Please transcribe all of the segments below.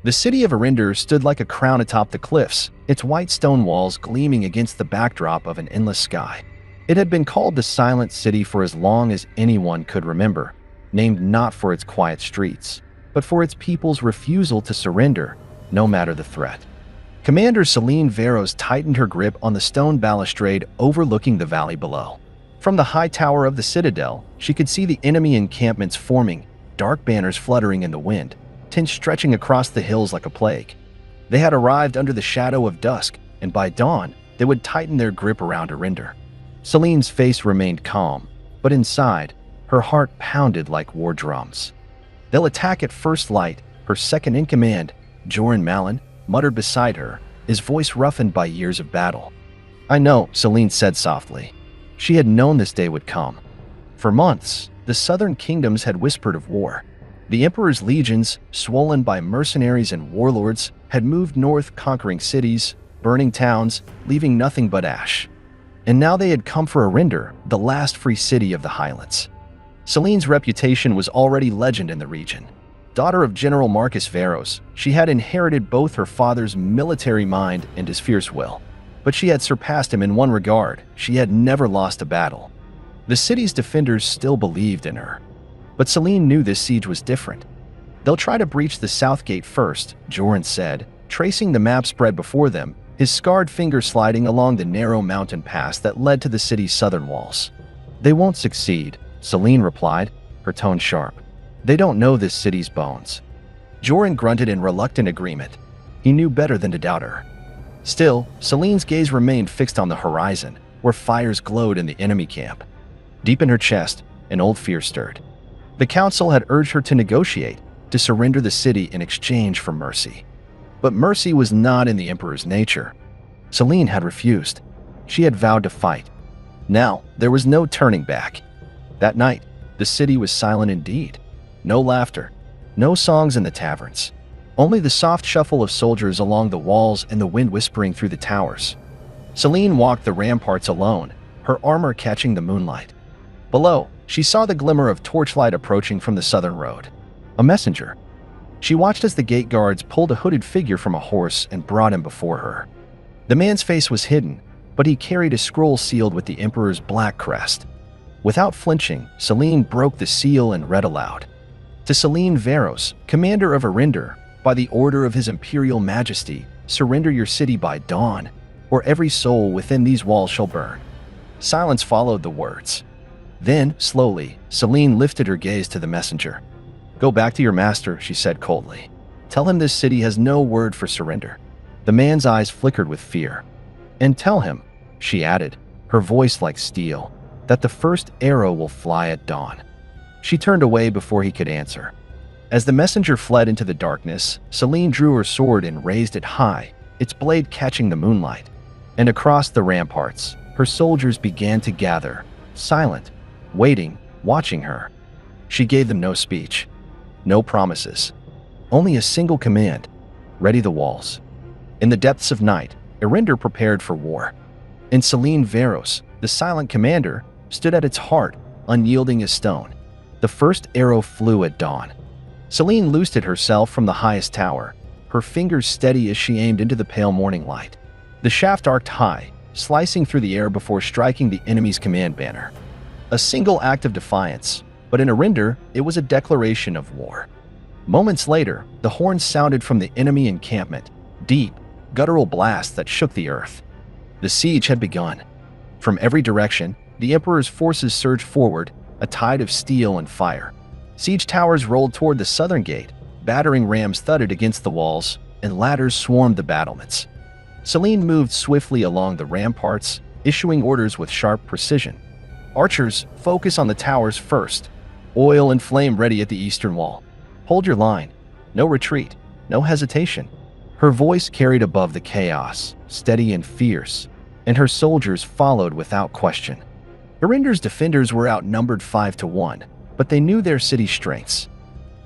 The city of Eryndor stood like a crown atop the cliffs, its white stone walls gleaming against the backdrop of an endless sky. It had been called the Silent City for as long as anyone could remember, named not for its quiet streets, but for its people's refusal to surrender, no matter the threat. Commander Selene Varros tightened her grip on the stone balustrade overlooking the valley below. From the high tower of the citadel, she could see the enemy encampments forming, dark banners fluttering in the wind, tents stretching across the hills like a plague. They had arrived under the shadow of dusk, and by dawn, they would tighten their grip around Eryndor. Selene's face remained calm, but inside, her heart pounded like war drums. "They'll attack at first light," her second-in-command, Joran Malin, muttered beside her, his voice roughened by years of battle. "I know," Selene said softly. She had known this day would come. For months, the southern kingdoms had whispered of war. The Emperor's legions, swollen by mercenaries and warlords, had moved north, conquering cities, burning towns, leaving nothing but ash. And now they had come for Eryndor, the last free city of the highlands. Selene's reputation was already legend in the region. Daughter of General Marcus Varros, she had inherited both her father's military mind and his fierce will. But she had surpassed him in one regard: she had never lost a battle. The city's defenders still believed in her. But Selene knew this siege was different. "They'll try to breach the south gate first," Joran said, tracing the map spread before them, his scarred finger sliding along the narrow mountain pass that led to the city's southern walls. "They won't succeed," Selene replied, her tone sharp. "They don't know this city's bones." Joran grunted in reluctant agreement. He knew better than to doubt her. Still, Selene's gaze remained fixed on the horizon, where fires glowed in the enemy camp. Deep in her chest, an old fear stirred. The council had urged her to negotiate, to surrender the city in exchange for mercy. But mercy was not in the Emperor's nature. Selene had refused. She had vowed to fight. Now, there was no turning back. That night, the city was silent indeed. No laughter, no songs in the taverns. Only the soft shuffle of soldiers along the walls and the wind whispering through the towers. Selene walked the ramparts alone, her armor catching the moonlight. Below, she saw the glimmer of torchlight approaching from the southern road. A messenger. She watched as the gate guards pulled a hooded figure from a horse and brought him before her. The man's face was hidden, but he carried a scroll sealed with the Emperor's black crest. Without flinching, Selene broke the seal and read aloud. "To Selene Varros, commander of Eryndor, by the order of his imperial majesty, surrender your city by dawn, or every soul within these walls shall burn." Silence followed the words. Then, slowly, Selene lifted her gaze to the messenger. "Go back to your master," she said coldly. "Tell him this city has no word for surrender." The man's eyes flickered with fear. "And tell him," she added, her voice like steel, "that the first arrow will fly at dawn." She turned away before he could answer. As the messenger fled into the darkness, Selene drew her sword and raised it high, its blade catching the moonlight. And across the ramparts, her soldiers began to gather, silent, waiting, watching her. She gave them no speech, no promises, only a single command: ready the walls. In the depths of night, Eryndor prepared for war. And Selene Varros, the silent commander, stood at its heart, unyielding as stone. The first arrow flew at dawn. Selene loosed it herself from the highest tower, her fingers steady as she aimed into the pale morning light. The shaft arced high, slicing through the air before striking the enemy's command banner. A single act of defiance, but in Eryndor, it was a declaration of war. Moments later, the horns sounded from the enemy encampment, deep, guttural blasts that shook the earth. The siege had begun. From every direction, the Emperor's forces surged forward, a tide of steel and fire. Siege towers rolled toward the southern gate, battering rams thudded against the walls, and ladders swarmed the battlements. Selene moved swiftly along the ramparts, issuing orders with sharp precision. "Archers, focus on the towers first. Oil and flame ready at the eastern wall. Hold your line. No retreat, no hesitation." Her voice carried above the chaos, steady and fierce, and her soldiers followed without question. Eryndor's defenders were outnumbered 5-1, but they knew their city's strengths.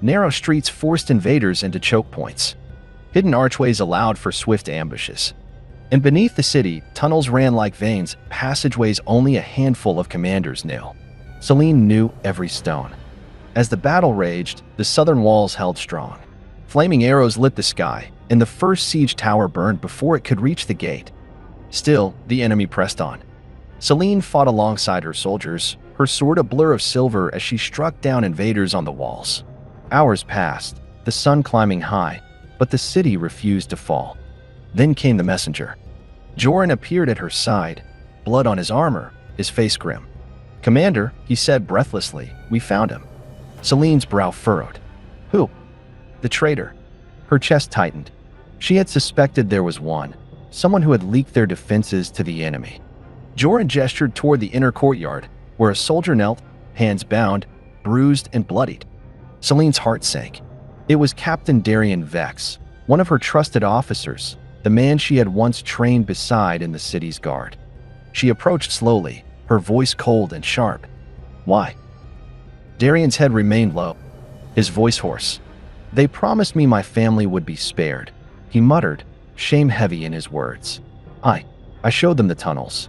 Narrow streets forced invaders into choke points. Hidden archways allowed for swift ambushes. And beneath the city, tunnels ran like veins, passageways only a handful of commanders knew. Selene knew every stone. As the battle raged, the southern walls held strong. Flaming arrows lit the sky, and the first siege tower burned before it could reach the gate. Still, the enemy pressed on. Selene fought alongside her soldiers, her sword a blur of silver as she struck down invaders on the walls. Hours passed, the sun climbing high, but the city refused to fall. Then came the messenger. Joran appeared at her side, blood on his armor, his face grim. "Commander," he said breathlessly, "we found him." Selene's brow furrowed. "Who?" "The traitor." Her chest tightened. She had suspected there was one, someone who had leaked their defenses to the enemy. Joran gestured toward the inner courtyard, where a soldier knelt, hands bound, bruised and bloodied. Selene's heart sank. It was Captain Darian Vex, one of her trusted officers, the man she had once trained beside in the city's guard. She approached slowly, her voice cold and sharp. "Why?" Darian's head remained low, his voice hoarse. "They promised me my family would be spared," he muttered, shame heavy in his words. I showed them the tunnels."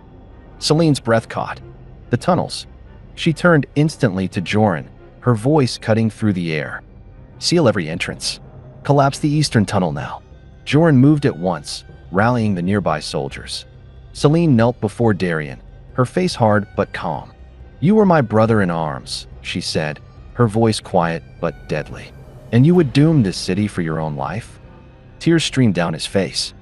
Selene's breath caught. "The tunnels." She turned instantly to Joran, her voice cutting through the air. "Seal every entrance. Collapse the eastern tunnel now." Joran moved at once, rallying the nearby soldiers. Selene knelt before Darian, her face hard but calm. "You were my brother in arms," she said, her voice quiet but deadly. "And you would doom this city for your own life?" Tears streamed down his face.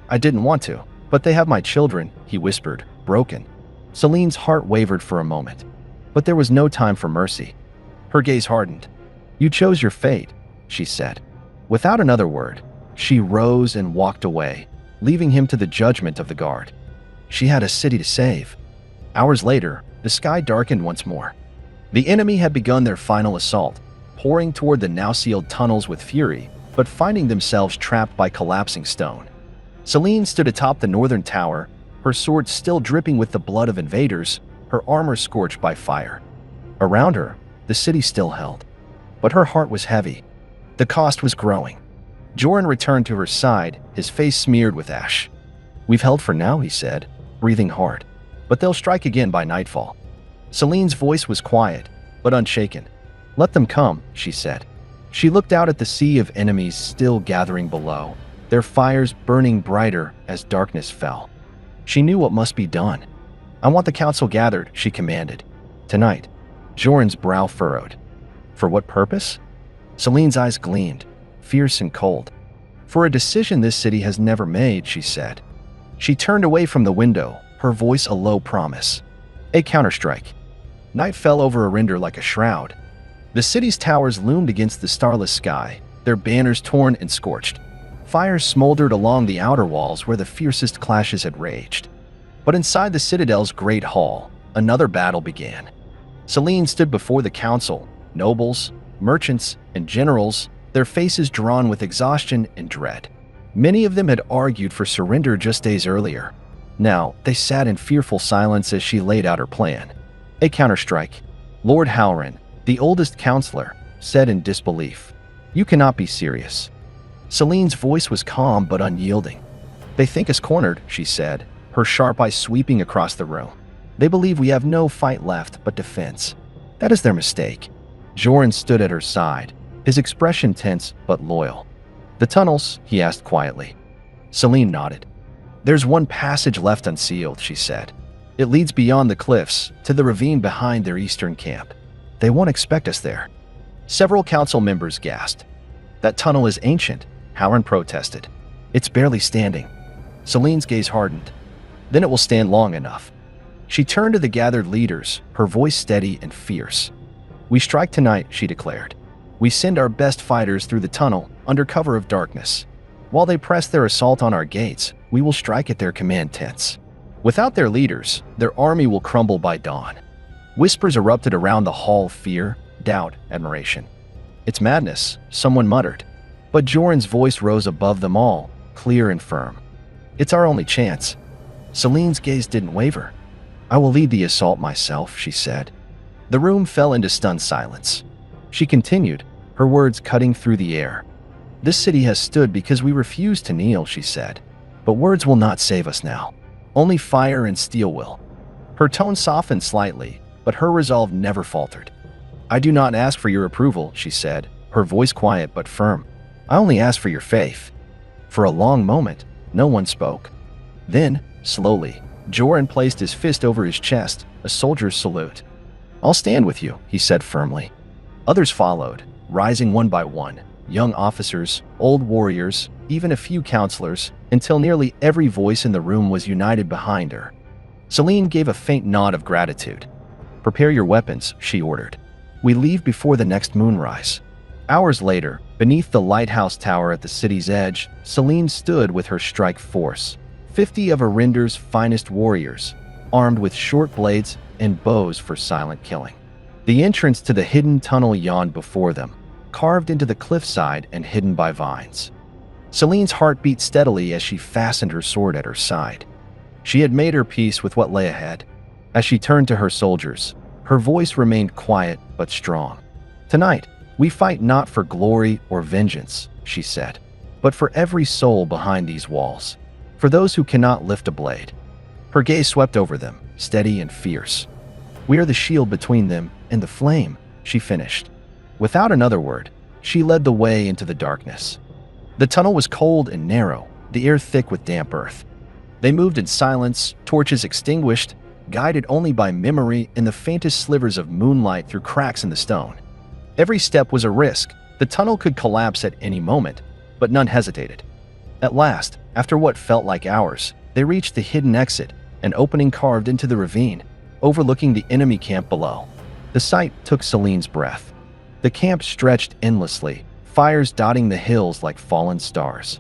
"I didn't want to, but they have my children," he whispered, broken. Selene's heart wavered for a moment, but there was no time for mercy. Her gaze hardened. "You chose your fate," she said. Without another word, she rose and walked away, leaving him to the judgment of the guard. She had a city to save. Hours later, the sky darkened once more. The enemy had begun their final assault, pouring toward the now sealed tunnels with fury, but finding themselves trapped by collapsing stone. Selene stood atop the northern tower, her sword still dripping with the blood of invaders, her armor scorched by fire. Around her, the city still held, but her heart was heavy. The cost was growing. Joran returned to her side, his face smeared with ash. "We've held for now," he said, breathing hard, "but they'll strike again by nightfall." Selene's voice was quiet, but unshaken. "Let them come," she said. She looked out at the sea of enemies still gathering below, their fires burning brighter as darkness fell. She knew what must be done. "I want the council gathered," she commanded. "Tonight." Joran's brow furrowed. "For what purpose?" Selene's eyes gleamed, fierce and cold. "For a decision this city has never made," she said. She turned away from the window, her voice a low promise. A counterstrike. Night fell over Eryndor like a shroud. The city's towers loomed against the starless sky, their banners torn and scorched. Fires smoldered along the outer walls where the fiercest clashes had raged. But inside the citadel's great hall, another battle began. Selene stood before the council, nobles, merchants, and generals, their faces drawn with exhaustion and dread. Many of them had argued for surrender just days earlier. Now, they sat in fearful silence as she laid out her plan. A counterstrike. Lord Halrin, the oldest counselor, said in disbelief, "You cannot be serious." Selene's voice was calm but unyielding. "They think us cornered," she said, her sharp eyes sweeping across the room. "They believe we have no fight left but defense. That is their mistake." Joran stood at her side, his expression tense but loyal. "The tunnels?" he asked quietly. Selene nodded. "There's one passage left unsealed," she said. "It leads beyond the cliffs, to the ravine behind their eastern camp. They won't expect us there." Several council members gasped. "That tunnel is ancient," Halrin protested. "It's barely standing." Selene's gaze hardened. "Then it will stand long enough." She turned to the gathered leaders, her voice steady and fierce. "We strike tonight," she declared. "We send our best fighters through the tunnel under cover of darkness. While they press their assault on our gates, we will strike at their command tents. Without their leaders, their army will crumble by dawn." Whispers erupted around the hall of fear, doubt, admiration. "It's madness," someone muttered. But Joran's voice rose above them all, clear and firm. "It's our only chance." Selene's gaze didn't waver. "I will lead the assault myself," she said. The room fell into stunned silence. She continued, her words cutting through the air. "This city has stood because we refuse to kneel," she said. "But words will not save us now. Only fire and steel will." Her tone softened slightly, but her resolve never faltered. "I do not ask for your approval," she said, her voice quiet but firm. I only ask for your faith." For a long moment, no one spoke. Then, slowly, Joran placed his fist over his chest, a soldier's salute. "I'll stand with you," he said firmly. Others followed, rising one by one, young officers, old warriors, even a few counselors, until nearly every voice in the room was united behind her. Selene gave a faint nod of gratitude. "Prepare your weapons," she ordered. "We leave before the next moonrise." Hours later, beneath the lighthouse tower at the city's edge, Selene stood with her strike force, 50 of Eryndor's finest warriors, armed with short blades and bows for silent killing. The entrance to the hidden tunnel yawned before them, carved into the cliffside and hidden by vines. Selene's heart beat steadily as she fastened her sword at her side. She had made her peace with what lay ahead. As she turned to her soldiers, her voice remained quiet but strong. "Tonight, we fight not for glory or vengeance," she said, "but for every soul behind these walls, for those who cannot lift a blade." Her gaze swept over them, steady and fierce. "We are the shield between them and the flame," she finished. Without another word, she led the way into the darkness. The tunnel was cold and narrow, the air thick with damp earth. They moved in silence, torches extinguished, guided only by memory and the faintest slivers of moonlight through cracks in the stone. Every step was a risk. The tunnel could collapse at any moment, but none hesitated. At last, after what felt like hours, they reached the hidden exit, an opening carved into the ravine, overlooking the enemy camp below. The sight took Selene's breath. The camp stretched endlessly, fires dotting the hills like fallen stars.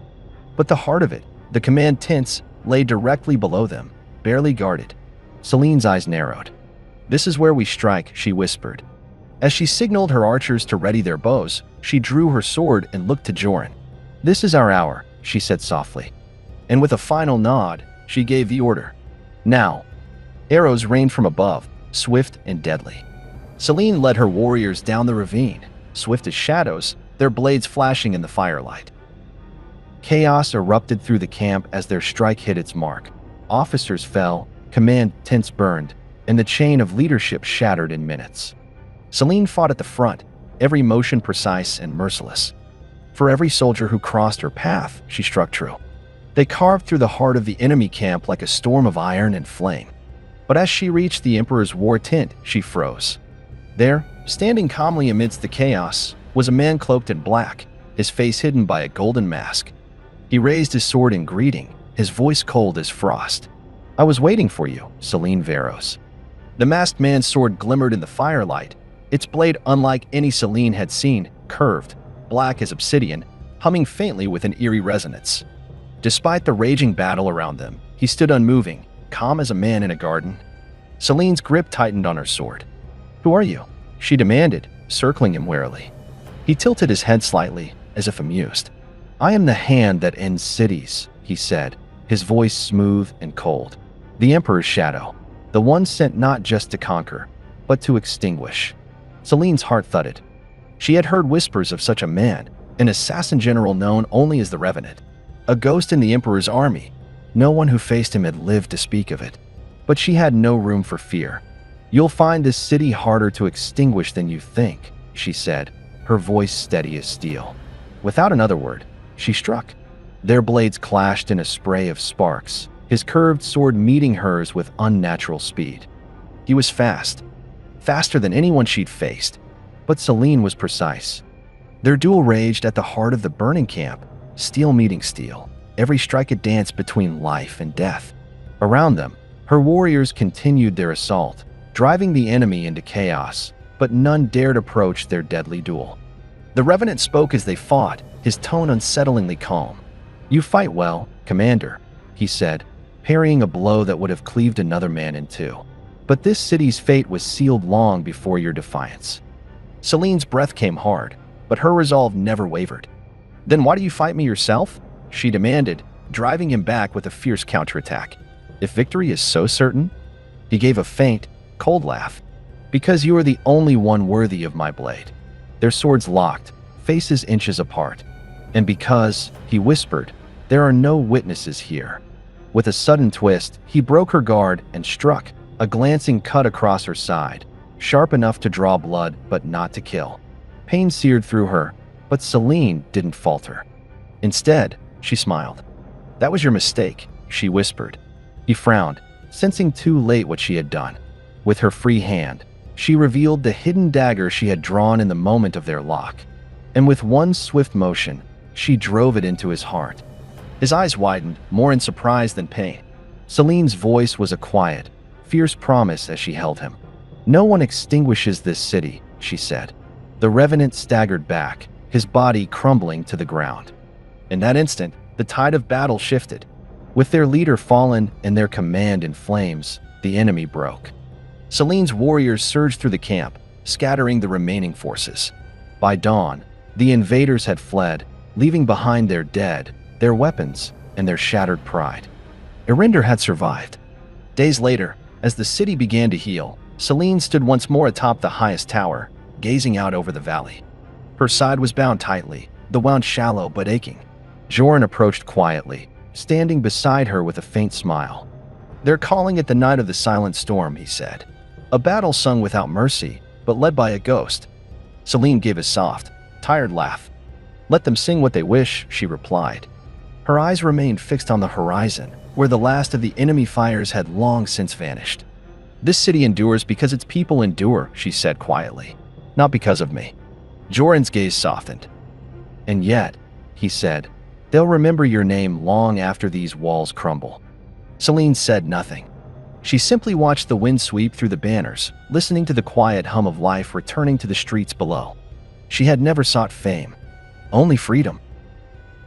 But the heart of it, the command tents, lay directly below them, barely guarded. Selene's eyes narrowed. "This is where we strike," she whispered. As she signaled her archers to ready their bows, she drew her sword and looked to Joran. "This is our hour," she said softly. And with a final nod, she gave the order. Now. Arrows rained from above, swift and deadly. Selene led her warriors down the ravine, swift as shadows, their blades flashing in the firelight. Chaos erupted through the camp as their strike hit its mark. Officers fell, command tents burned, and the chain of leadership shattered in minutes. Selene fought at the front, every motion precise and merciless. For every soldier who crossed her path, she struck true. They carved through the heart of the enemy camp like a storm of iron and flame. But as she reached the Emperor's war tent, she froze. There, standing calmly amidst the chaos, was a man cloaked in black, his face hidden by a golden mask. He raised his sword in greeting, his voice cold as frost. "I was waiting for you, Selene Varros." The masked man's sword glimmered in the firelight, its blade unlike any Selene had seen, curved, black as obsidian, humming faintly with an eerie resonance. Despite the raging battle around them, he stood unmoving, calm as a man in a garden. Selene's grip tightened on her sword. "Who are you?" she demanded, circling him warily. He tilted his head slightly, as if amused. "I am the hand that ends cities," he said, his voice smooth and cold. "The Emperor's shadow, the one sent not just to conquer, but to extinguish." Selene's heart thudded. She had heard whispers of such a man, an assassin general known only as the Revenant, a ghost in the Emperor's army. No one who faced him had lived to speak of it. But she had no room for fear. "You'll find this city harder to extinguish than you think," she said, her voice steady as steel. Without another word, she struck. Their blades clashed in a spray of sparks, his curved sword meeting hers with unnatural speed. He was fast, faster than anyone she'd faced, but Selene was precise. Their duel raged at the heart of the burning camp, steel meeting steel, every strike a dance between life and death. Around them, her warriors continued their assault, driving the enemy into chaos, but none dared approach their deadly duel. The Revenant spoke as they fought, his tone unsettlingly calm. "You fight well, Commander," he said, parrying a blow that would have cleaved another man in two. "But this city's fate was sealed long before your defiance." Selene's breath came hard, but her resolve never wavered. "Then why do you fight me yourself?" she demanded, driving him back with a fierce counterattack. "If victory is so certain?" He gave a faint, cold laugh. "Because you are the only one worthy of my blade." Their swords locked, faces inches apart. "And because," he whispered, "there are no witnesses here." With a sudden twist, he broke her guard and struck, a glancing cut across her side, sharp enough to draw blood but not to kill. Pain seared through her, But Selene didn't falter. Instead, she smiled. "That was your mistake," she whispered. He frowned, sensing too late what she had done. With her free hand, she revealed the hidden dagger she had drawn in the moment of their lock. And with one swift motion, she drove it into his heart. His eyes widened, more in surprise than pain. Selene's voice was a quiet, fierce promise as she held him. "No one extinguishes this city," she said. The Revenant staggered back, his body crumbling to the ground. In that instant, the tide of battle shifted. With their leader fallen and their command in flames, the enemy broke. Selene's warriors surged through the camp, scattering the remaining forces. By dawn, the invaders had fled, leaving behind their dead, their weapons, and their shattered pride. Eryndor had survived. Days later, as the city began to heal, Selene stood once more atop the highest tower, gazing out over the valley. Her side was bound tightly, the wound shallow but aching. Joran approached quietly, standing beside her with a faint smile. "They're calling it the Night of the Silent Storm," he said. "A battle sung without mercy, but led by a ghost." Selene gave a soft, tired laugh. "Let them sing what they wish," she replied. Her eyes remained fixed on the horizon, where the last of the enemy fires had long since vanished. "This city endures because its people endure," she said quietly. "Not because of me." Joran's gaze softened. "And yet," he said, "they'll remember your name long after these walls crumble." Selene said nothing. She simply watched the wind sweep through the banners, listening to the quiet hum of life returning to the streets below. She had never sought fame, only freedom.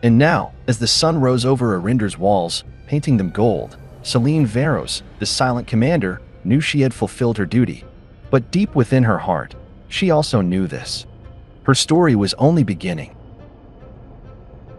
And now, as the sun rose over Eryndor's walls, painting them gold, Selene Varros, the silent commander, knew she had fulfilled her duty. But deep within her heart, she also knew this. Her story was only beginning.